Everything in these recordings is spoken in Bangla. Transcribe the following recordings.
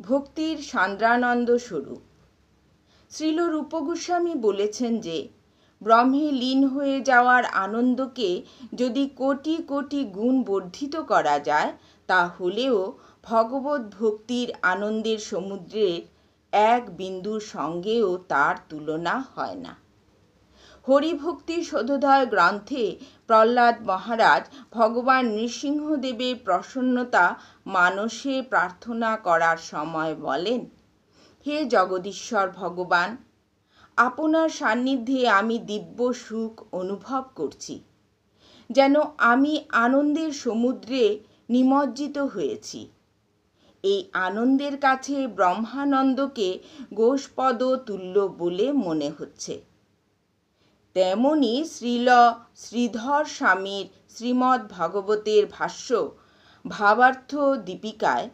ভক্তির সান্দ্রানন্দ স্বরূপ। শ্রীল রূপ গোস্বামী বলেছেন যে ব্রহ্মে লীন হয়ে যাওয়ার আনন্দকে যদি কোটি কোটি গুণ বর্ধিত করা যায়, তাহলেও ভগবত ভক্তির আনন্দের সমুদ্রের এক বিন্দুর সঙ্গেও তার তুলনা হয় না। হরিভক্তি শোধোদয় গ্রন্থে প্রহ্লাদ মহারাজ ভগবান নৃসিংহদেবের প্রসন্নতা মানসে প্রার্থনা করার সময় বলেন, হে জগদীশ্বর ভগবান, আপনার সান্নিধ্যে আমি দিব্য সুখ অনুভব করছি, যেন আমি আনন্দের সমুদ্রে নিমজ্জিত হয়েছি। এই আনন্দের কাছে ব্রহ্মানন্দকে গোষ্পদ তুল্য বলে মনে হচ্ছে। তেমনি শ্রীল শ্রীধর স্বামীর শ্রীমদ্ ভাগবতের ভাষ্য ভাবার্থ দীপিকায়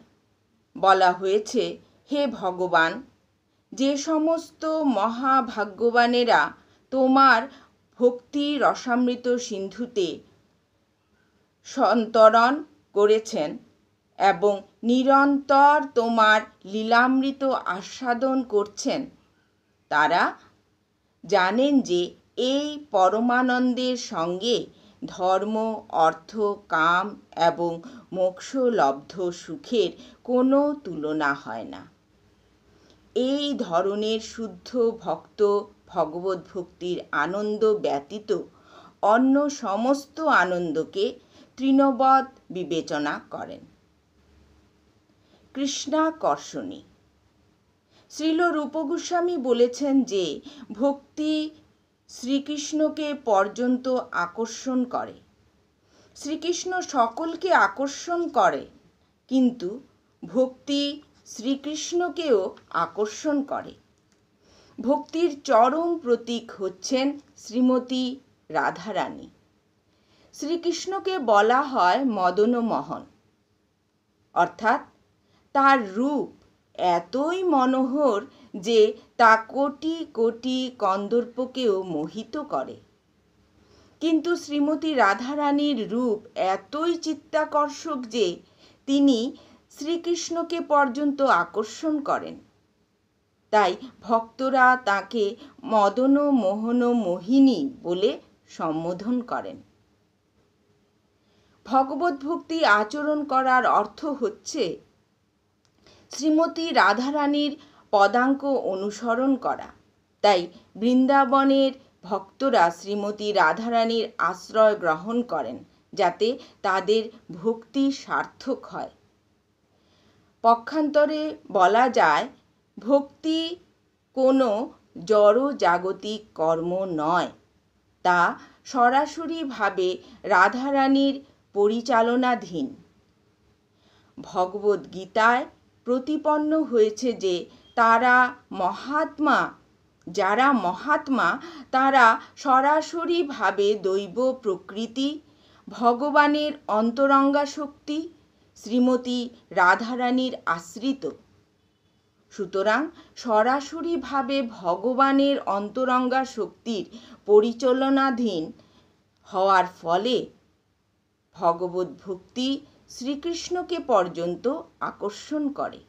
বলা হয়েছে, হে ভগবান, যে সমস্ত মহাভাগ্যবানেরা তোমার ভক্তি রসামৃত সিন্ধুতে সন্তরণ করেছেন এবং নিরন্তর তোমার লীলামৃত আস্বাদন করছেন, তারা জানেন যে এই পরমানন্দের সঙ্গে ধর্ম, অর্থ, কাম এবং মোক্ষলব্ধ সুখের কোনো তুলনা হয় না। এই ধরনের শুদ্ধ ভক্ত ভগবত ভক্তির আনন্দ ব্যতীত অন্য সমস্ত আনন্দকে তৃণবৎ বিবেচনা করেন। কৃষ্ণাকর্ষণী। শ্রীল রূপ গোস্বামী বলেছেন যে ভক্তি শ্রীকৃষ্ণকে পর্যন্ত আকর্ষণ করে। শ্রীকৃষ্ণ সকলকে আকর্ষণ করে, কিন্তু ভক্তি শ্রীকৃষ্ণকেও আকর্ষণ করে। ভক্তির চরম প্রতীক হচ্ছেন শ্রীমতী রাধারানী। শ্রীকৃষ্ণকে বলা হয় মদনমোহন, অর্থাৎ তার রূপ এতই মনোহর যে তা কোটি কোটি কন্দর্পকেও মোহিত করে। কিন্তু শ্রীমতী রাধারানীর রূপ এতই চিত্তাকর্ষক যে তিনি শ্রীকৃষ্ণকে পর্যন্ত আকর্ষণ করেন। তাই ভক্তরা তাকে মদনমোহন মোহিনী বলে সম্বোধন করেন। ভগবত ভক্তি আচরণ করার অর্থ হচ্ছে শ্রীমতী রাধারানীর পদাঙ্ক অনুসরণ করা। তাই বৃন্দাবনের ভক্তরা শ্রীমতী রাধারানীর আশ্রয় গ্রহণ করেন, যাতে তাদের ভক্তি সার্থক হয়। পক্ষান্তরে বলা যায়, ভক্তি কোনো জড় জাগতিক কর্ম নয়, তা সরাসরিভাবে রাধারানীর পরিচালনাধীন। ভগবদ্ গীতায় প্রতিপন্ন হয়েছে যে যারা মহাত্মা তারা সরাসরিভাবে দৈব প্রকৃতি, ভগবানের অন্তরঙ্গা শক্তি, শ্রীমতী রাধারানীর আশ্রিত। সুতরাং সরাসরিভাবে ভগবানের অন্তরঙ্গা শক্তির পরিচালনাধীন হওয়ার ফলে ভগবত ভক্তি শ্রীকৃষ্ণকে পর্যন্ত আকর্ষণ করে।